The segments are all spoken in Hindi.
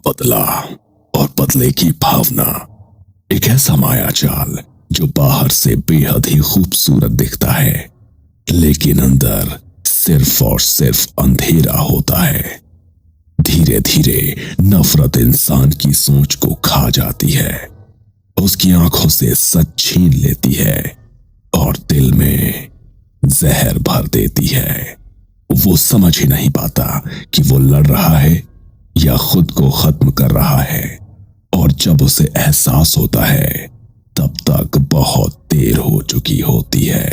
बदला और बदले की भावना एक ऐसा मायाजाल जो बाहर से बेहद ही खूबसूरत दिखता है, लेकिन अंदर सिर्फ और सिर्फ अंधेरा होता है। धीरे धीरे नफरत इंसान की सोच को खा जाती है, उसकी आंखों से सच छीन लेती है और दिल में जहर भर देती है। वो समझ ही नहीं पाता कि वो लड़ रहा है या खुद को खत्म कर रहा है, और जब उसे एहसास होता है तब तक बहुत देर हो चुकी होती है।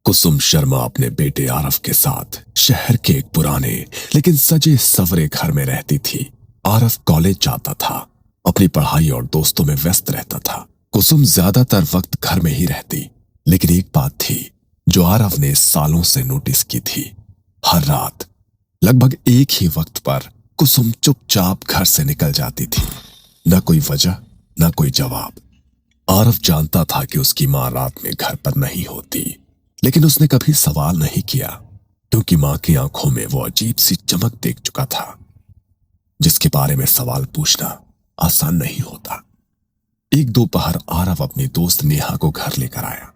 कुसुम शर्मा अपने बेटे आरव के साथ शहर के एक पुराने लेकिन सजे सवरे घर में रहती थी। आरव कॉलेज जाता था, अपनी पढ़ाई और दोस्तों में व्यस्त रहता था। कुसुम ज्यादातर वक्त घर में ही रहती, लेकिन एक बात थी जो आरव ने सालों से नोटिस की थी। हर रात लगभग एक ही वक्त पर कुसुम चुपचाप घर से निकल जाती थी। न कोई वजह, न कोई जवाब। आरव जानता था कि उसकी मां रात में घर पर नहीं होती, लेकिन उसने कभी सवाल नहीं किया, क्योंकि मां की आंखों में वो अजीब सी चमक देख चुका था जिसके बारे में सवाल पूछना आसान नहीं होता। एक दोपहर आरव अपनी दोस्त नेहा को घर लेकर आया।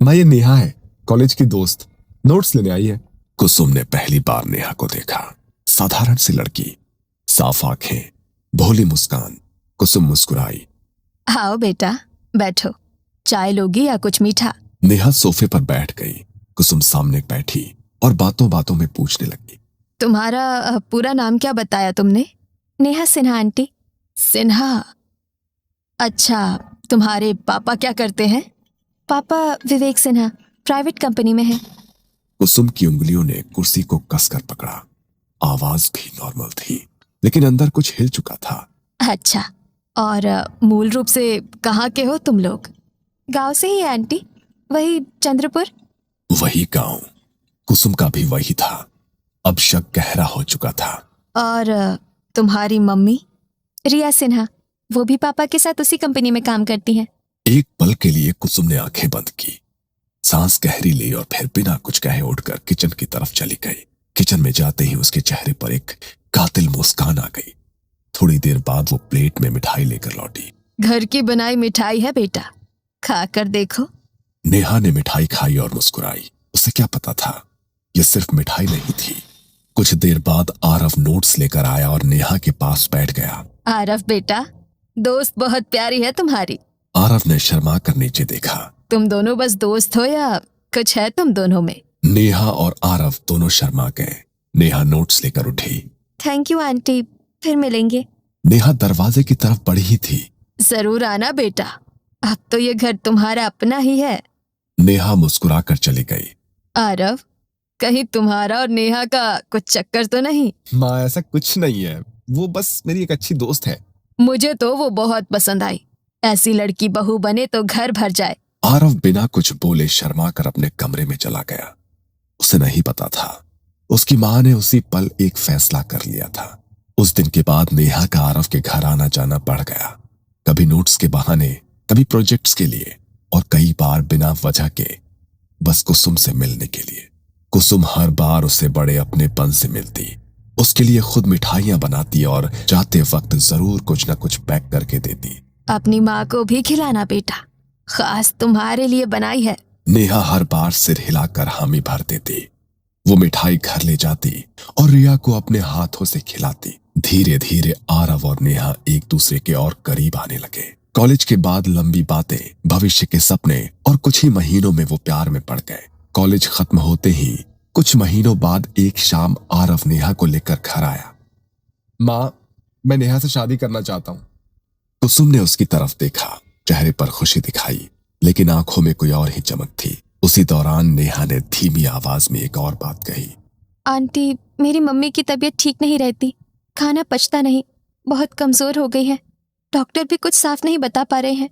मां, ये नेहा है, कॉलेज की दोस्त, नोट्स लेने आई है। कुसुम ने पहली बार नेहा को देखा। साधारण सी लड़की, साफ आंखें, भोली मुस्कान। कुसुम मुस्कुराई। आओ बेटा, बैठो। चाय लोगी या कुछ मीठा? नेहा सोफे पर बैठ गई। कुसुम सामने बैठी और बातों बातों में पूछने लगी। तुम्हारा पूरा नाम क्या बताया तुमने? नेहा सिन्हा आंटी। सिन्हा? अच्छा, तुम्हारे पापा क्या करते हैं? पापा विवेक सिन्हा प्राइवेट कंपनी में है। कुसुम की उंगलियों ने कुर्सी को कसकर पकड़ा। आवाज भी नॉर्मल थी, लेकिन अंदर कुछ हिल चुका था। अच्छा, और मूल रूप से कहाँ के हो तुम लोग? गांव से ही आंटी, वही चंद्रपुर। वही गांव। कुसुम का भी वही था। अब शक गहरा हो चुका था। और तुम्हारी मम्मी? रिया सिन्हा, वो भी पापा के साथ उसी कंपनी में काम करती हैं। एक पल के लिए कुसुम ने आंखें बंद की, सांस गहरी ली और फिर बिना कुछ कहे उठकर किचन की तरफ चली गई। किचन में जाते ही उसके चेहरे पर एक कातिल मुस्कान आ गई। थोड़ी देर बाद वो प्लेट में मिठाई लेकर लौटी। घर की बनाई मिठाई है बेटा, खाकर देखो। नेहा ने मिठाई खाई और मुस्कुराई। उसे क्या पता था ये सिर्फ मिठाई नहीं थी। कुछ देर बाद आरव नोट्स लेकर आया और नेहा के पास बैठ गया। आरव बेटा, दोस्त बहुत प्यारी है तुम्हारी। आरव ने शर्मा कर नीचे देखा। तुम दोनों बस दोस्त हो या कुछ है तुम दोनों में? नेहा और आरव दोनों शर्मा गए। नेहा नोट्स लेकर उठी। थैंक यू आंटी, फिर मिलेंगे। नेहा दरवाजे की तरफ बढ़ी ही थी। जरूर आना बेटा, अब तो ये घर तुम्हारा अपना ही है। नेहा मुस्कुराकर चली गई। आरव, कहीं तुम्हारा और नेहा का कुछ चक्कर तो नहीं? मां, ऐसा कुछ नहीं है, वो बस मेरी एक अच्छी दोस्त है। मुझे तो वो बहुत पसंद आई। ऐसी लड़की बहू बने तो घर भर जाए। आरव बिना कुछ बोले शर्मा कर अपने कमरे में चला गया। उसे नहीं पता था उसकी मां ने उसी पल एक फैसला कर लिया था। उस दिन के बाद नेहा का आरव के घर आना जाना बढ़ गया। कभी नोट्स के बहाने, कभी प्रोजेक्ट्स के लिए, और कई बार बिना वजह के बस कुसुम से मिलने के लिए। कुसुम हर बार उसे बड़े अपनेपन से मिलती, उसके लिए खुद मिठाइयां बनाती और जाते वक्त जरूर कुछ न कुछ पैक करके देती। अपनी माँ को भी खिलाना बेटा, खास तुम्हारे लिए बनाई है। नेहा हर बार सिर हिलाकर हामी भर देती। वो मिठाई घर ले जाती और रिया को अपने हाथों से खिलाती। धीरे धीरे आरव और नेहा एक दूसरे के और करीब आने लगे। कॉलेज के बाद लंबी बातें, भविष्य के सपने, और कुछ ही महीनों में वो प्यार में पड़ गए। कॉलेज खत्म होते ही कुछ महीनों बाद एक शाम आरव नेहा को लेकर घर आया। मां, मैं नेहा से शादी करना चाहता हूं। कुसुम ने उसकी तरफ देखा, चेहरे पर खुशी दिखाई, लेकिन आंखों में कोई और ही चमक थी। उसी दौरान नेहा ने धीमी आवाज में एक और बात कही। आंटी, मेरी मम्मी की तबीयत ठीक नहीं रहती, खाना पचता नहीं, बहुत कमजोर हो गई है। डॉक्टर भी कुछ साफ नहीं बता पा रहे हैं।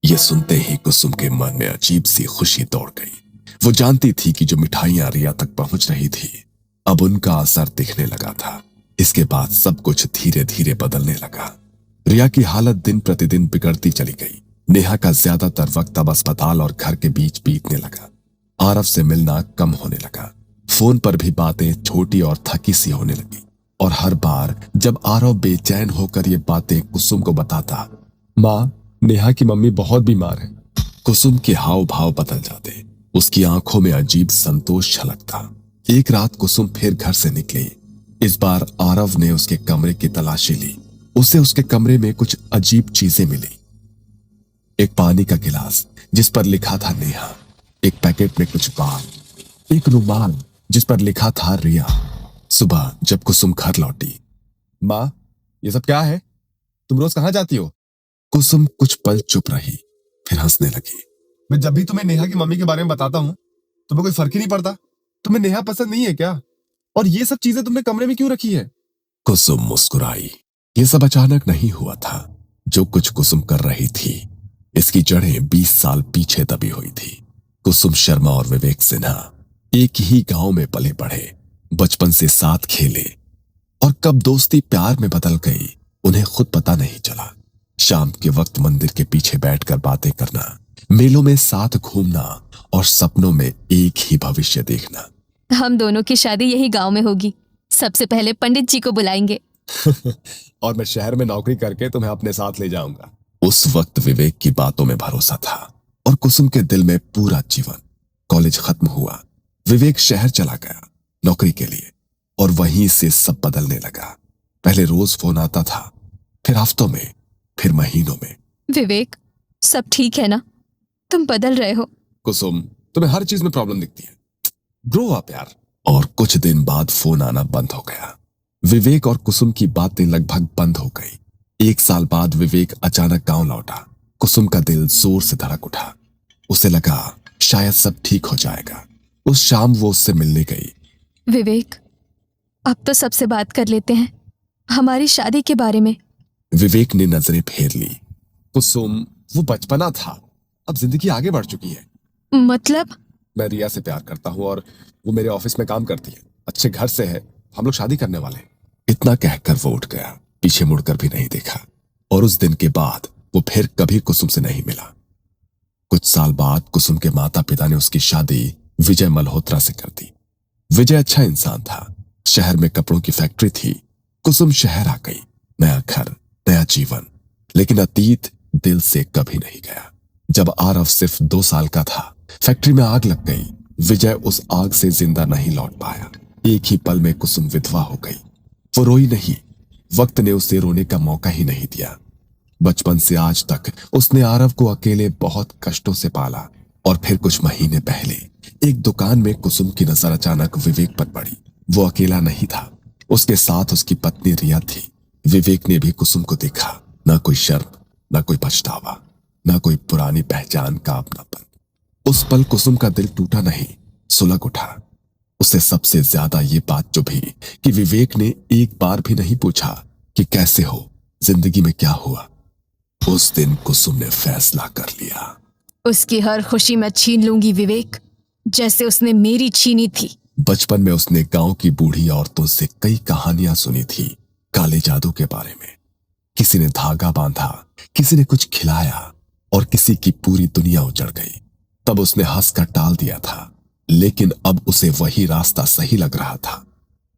ये सुनते ही कुसुम के मन में अजीब सी खुशी दौड़ गई। वो जानती थी कि जो मिठाइयां रिया तक पहुंच रही थी, अब उनका असर दिखने लगा था। इसके बाद सब कुछ धीरे धीरे बदलने लगा। रिया की हालत दिन प्रतिदिन बिगड़ती चली गई। नेहा का ज्यादातर वक्त अब अस्पताल और घर के बीच बीतने लगा। आरव से मिलना कम होने लगा। फोन पर भी बातें छोटी और थकी सी होने लगी, और हर बार जब आरव बेचैन होकर ये बातें कुसुम को बताता, माँ, नेहा की मम्मी बहुत बीमार है। कुसुम के हाव भाव बदल जाते, उसकी आंखों में अजीब संतोष छलकता। एक रात कुसुम फिर घर से निकली। इस बार आरव ने उसके कमरे की तलाशी ली। उसे उसके कमरे में कुछ अजीब चीजें मिली। एक पानी का गिलास जिस पर लिखा था नेहा, एक पैकेट में कुछ बाल, एक रुमाल जिस पर लिखा था रिया। सुबह जब कुसुम घर लौटी, माँ, ये सब क्या है? तुम रोज कहाँ जाती हो? कुसुम कुछ पल चुप रही, फिर हंसने लगी। मैं जब भी तुम्हें नेहा की मम्मी के बारे में बताता हूँ, तुम्हें कोई फर्क ही नहीं पड़ता। तुम्हें नेहा पसंद नहीं है क्या? और ये सब चीजें तुमने कमरे में क्यों रखी है? कुसुम मुस्कुराई। ये सब अचानक नहीं हुआ था। जो कुछ कुसुम कर रही थी, इसकी जड़ें 20 साल पीछे दबी हुई थी। कुसुम शर्मा और विवेक सिन्हा एक ही गांव में पले बढ़े, बचपन से साथ खेले, और कब दोस्ती प्यार में बदल गई उन्हें खुद पता नहीं चला। शाम के वक्त मंदिर के पीछे बैठकर बातें करना, मेलों में साथ घूमना, और सपनों में एक ही भविष्य देखना। हम दोनों की शादी यही गांव में होगी। सबसे पहले पंडित जी को बुलाएंगे। और मैं शहर में नौकरी करके तुम्हें अपने साथ ले जाऊंगा। उस वक्त विवेक की बातों में भरोसा था, और कुसुम के दिल में पूरा जीवन। कॉलेज खत्म हुआ, विवेक शहर चला गया नौकरी के लिए, और वहीं से सब बदलने लगा। पहले रोज फोन आता था, फिर हफ्तों में, फिर महीनों में। विवेक, सब ठीक है ना? तुम बदल रहे हो। कुसुम, तुम्हें हर चीज में प्रॉब्लम दिखती है। ग्रो अप यार। और कुछ दिन बाद फोन आना बंद हो गया। विवेक और कुसुम की बातें लगभग बंद हो गई। 1 साल बाद विवेक अचानक गांव लौटा। कुसुम का दिल जोर से धड़क उठा। उसे लगा शायद सब ठीक हो जाएगा। उस शाम वो उससे मिलने गई। विवेक, अब तो सबसे बात कर लेते हैं, हमारी शादी के बारे में। विवेक ने नजरें फेर ली। कुसुम, वो बचपना था, अब जिंदगी आगे बढ़ चुकी है। मतलब? मैं रिया से प्यार करता हूँ और वो मेरे ऑफिस में काम करती है, अच्छे घर से है, हम लोग शादी करने वाले हैं। इतना कहकर वो उठ गया, पीछे मुड़कर भी नहीं देखा। और उस दिन के बाद वो फिर कभी कुसुम से नहीं मिला। कुछ साल बाद कुसुम के माता पिता ने उसकी शादी विजय मल्होत्रा से कर दी। विजय अच्छा इंसान था, शहर में कपड़ों की फैक्ट्री थी। कुसुम शहर आ गई, नया घर, नया जीवन, लेकिन अतीत दिल से कभी नहीं गया। जब आरव सिर्फ 2 साल का था, फैक्ट्री में आग लग गई। विजय उस आग से जिंदा नहीं लौट पाया। एक ही पल में कुसुम विधवा हो गई। वो रोई नहीं, वक्त ने उसे रोने का मौका ही नहीं दिया। बचपन से आज तक उसने आरव को अकेले बहुत कष्टों से पाला। और फिर कुछ महीने पहले एक दुकान में कुसुम की नजर अचानक विवेक पर पड़ी। वो अकेला नहीं था, उसके साथ उसकी पत्नी रिया थी। विवेक ने भी कुसुम को देखा, ना कोई शर्म, ना कोई पछतावा, ना कोई पुरानी पहचान का अपनापन। उस पल कुसुम का दिल टूटा नहीं, सुलग उठा। उसे सबसे ज्यादा ये बात चुभी कि विवेक ने एक बार भी नहीं पूछा कि कैसे हो, जिंदगी में क्या हुआ। उस दिन कुसुम ने फैसला कर लिया, उसकी हर खुशी मैं छीन लूंगी विवेक, जैसे उसने मेरी छीनी थी। बचपन में उसने गांव की बूढ़ी औरतों से कई कहानियां सुनी थी काले जादू के बारे में। किसी ने धागा बांधा, किसी ने कुछ खिलाया, और किसी की पूरी दुनिया उजड़ गई। तब उसने हंसकर टाल दिया था, लेकिन अब उसे वही रास्ता सही लग रहा था।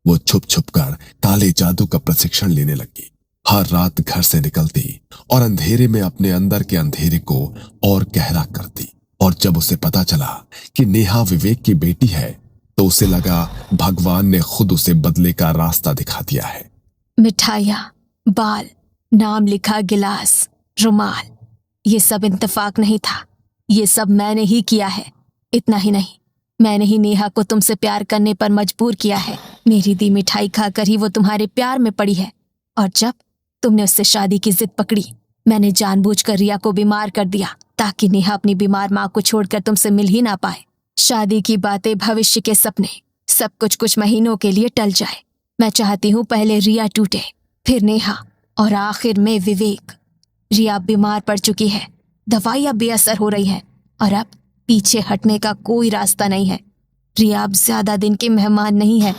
वो छुप छुप कर काले जादू का प्रशिक्षण लेने लगी। हर रात घर से निकलती और अंधेरे में अपने अंदर के अंधेरे को और गहरा करती। और जब उसे पता चला कि नेहा विवेक की बेटी है, तो उसे लगा भगवान ने खुद उसे बदले का रास्ता दिखा दिया है। मिठाइयाँ, बाल, नाम लिखा गिलास, रुमाल, ये सब इत्तेफाक नहीं था, ये सब मैंने ही किया है। इतना ही नहीं, मैंने ही नेहा को तुमसे प्यार करने पर मजबूर किया है। मेरी दी मिठाई खाकर ही वो तुम्हारे प्यार में पड़ी है। और जब तुमने उससे शादी की जिद पकड़ी, मैंने जानबूझकर रिया को बीमार कर दिया, ताकि नेहा अपनी बीमार माँ को छोड़कर तुमसे मिल ही ना पाए। शादी की बातें, भविष्य के सपने, सब कुछ महीनों के लिए टल जाए। मैं चाहती हूँ पहले रिया टूटे, फिर नेहा, और आखिर में विवेक। रिया बीमार पड़ चुकी है, दवाइयाँ बेअसर हो रही है, और अब पीछे हटने का कोई रास्ता नहीं है। रिया अब ज्यादा दिन की मेहमान नहीं है।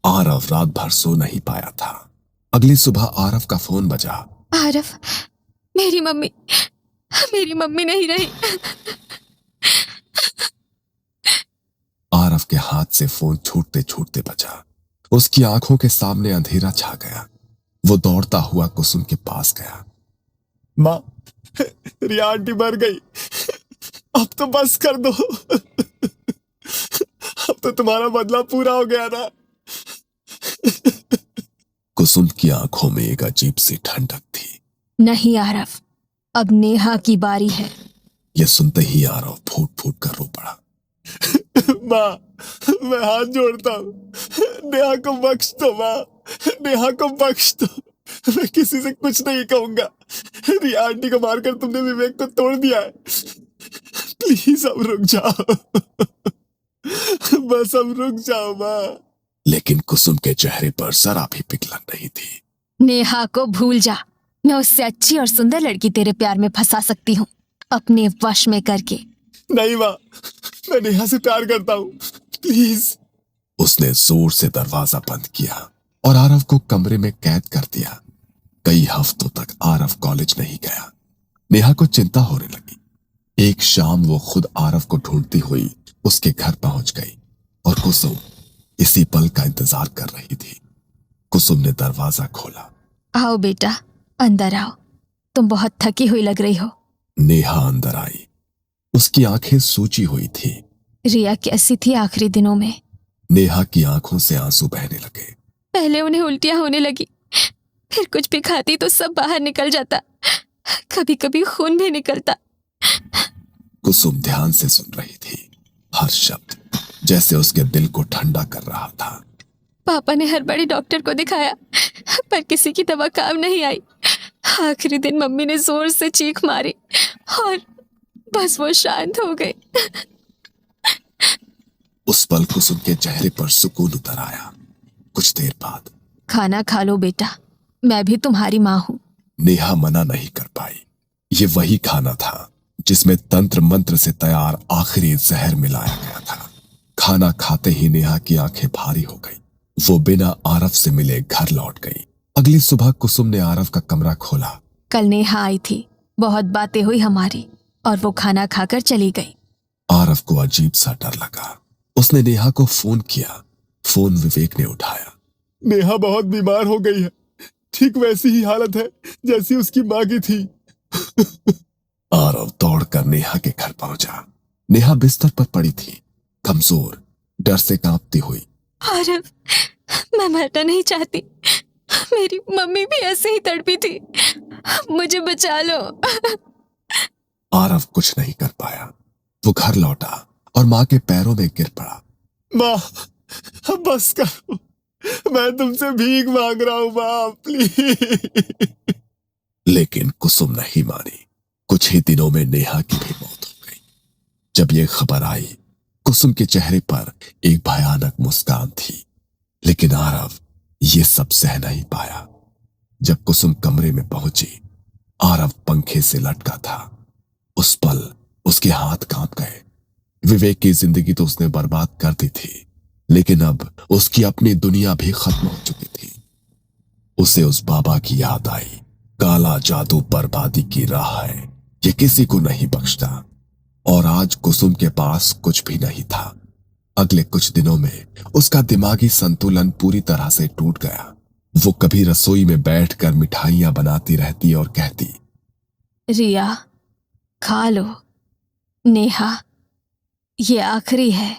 आरव रात भर सो नहीं पाया था। अगली सुबह आरव का फोन बजा। आरव, मेरी मम्मी नहीं रही। आरव आरव के हाथ से फोन छूटते छूटते बचा। उसकी आंखों के सामने अंधेरा छा गया। वो दौड़ता हुआ कुसुम के पास गया। माँ, रिया आंटी मर गई। अब तो बस कर दो। अब तो तुम्हारा बदला पूरा हो गया ना। कुसुम की आंखों में एक अजीब सी ठंडक थी। नहीं आरव, अब नेहा की बारी है। यह सुनते ही आरव फूट फूट कर रो पड़ा। माँ, मैं हाथ जोड़ता हूँ, नेहा को बख्श दो माँ, नेहा को बख्श दो। मैं किसी से कुछ नहीं कहूंगा। रिया आंटी को मारकर तुमने विवेक को तोड़ दिया है। प्लीज अब रुक जाओ। बस अब रुक जाओ माँ। लेकिन कुसुम के चेहरे पर जरा भी पिघलन नहीं थी। नेहा को भूल जा। मैं उससे अच्छी और सुंदर लड़की तेरे प्यार में फंसा सकती हूँ, अपने वश में करके। नहीं माँ, मैं नेहा से प्यार करता हूँ, प्लीज। उसने जोर से दरवाजा बंद किया और आरव को कमरे में कैद कर दिया। कई हफ्तों तक आरव कॉलेज नहीं गया। नेहा को चिंता होने लगी। एक शाम वो खुद आरव को ढूंढती हुई उसके घर पहुंच गई और कुसुम इसी पल का इंतजार कर रही थी। कुसुम ने दरवाजा खोला। आओ बेटा, अंदर आओ, तुम बहुत थकी हुई लग रही हो। नेहा अंदर आई। उसकी आंखें सूजी हुई थी। रिया कैसी थी आखिरी दिनों में? नेहा की आंखों से आंसू बहने लगे। पहले उन्हें उल्टियां होने लगी, फिर कुछ भी खाती तो सब बाहर निकल जाता, कभी कभी खून भी निकलता। कुसुम ध्यान से सुन रही थी। हर शब्द जैसे उसके दिल को ठंडा कर रहा था। पापा ने हर बड़े डॉक्टर को दिखाया, पर किसी की दवा काम नहीं आई। आखिरी दिन मम्मी ने जोर से चीख मारी और बस वो शांत हो गई। उस पल कुसुम के चेहरे पर सुकून उतर आया। कुछ देर बाद, खाना खा लो बेटा, मैं भी तुम्हारी माँ हूँ। नेहा मना नहीं कर पाई। ये वही खाना था जिसमें तंत्र मंत्र से तैयार आखिरी जहर मिलाया गया था। खाना खाते ही नेहा की आंखें भारी हो गई। वो बिना आरव से मिले घर लौट गई। अगली सुबह कुसुम ने आरव का कमरा खोला। कल नेहा आई थी, बहुत बातें हुई हमारी और वो खाना खाकर चली गई। आरव को अजीब सा डर लगा। उसने नेहा को फोन किया। फोन विवेक ने उठाया। नेहा बहुत बीमार हो गई है, ठीक वैसी ही हालत है जैसी उसकी माँ की थी। आरव दौड़कर नेहा के घर पहुंचा। नेहा बिस्तर पर पड़ी थी, कमजोर, डर से कांपती हुई। आरव, मैं मरना नहीं चाहती, मेरी मम्मी भी ऐसे ही तड़पी थी, मुझे बचा लो। आरव कुछ नहीं कर पाया। वो घर लौटा और माँ के पैरों में गिर पड़ा। माँ, अब बस करो, मैं तुमसे भीख मांग रहा हूँ माँ, प्लीज। लेकिन कुसुम नहीं मानी। कुछ ही दिनों में नेहा की भी मौत हो गई। जब ये खबर आई, कुसुम के चेहरे पर एक भयानक मुस्कान थी। लेकिन आरव ये सब सह नहीं पाया। जब कुसुम कमरे में पहुंची, आरव पंखे से लटका था। उस पल उसके हाथ कांप गए। विवेक की जिंदगी तो उसने बर्बाद कर दी थी, लेकिन अब उसकी अपनी दुनिया भी खत्म हो चुकी थी। उसे उस बाबा की याद आई। काला जादू बर्बादी की राह है, ये किसी को नहीं बख्शता। और आज कुसुम के पास कुछ भी नहीं था। अगले कुछ दिनों में उसका दिमागी संतुलन पूरी तरह से टूट गया। वो कभी रसोई में बैठकर मिठाइयां बनाती रहती और कहती, रिया, खा लो। नेहा, ये आखिरी है।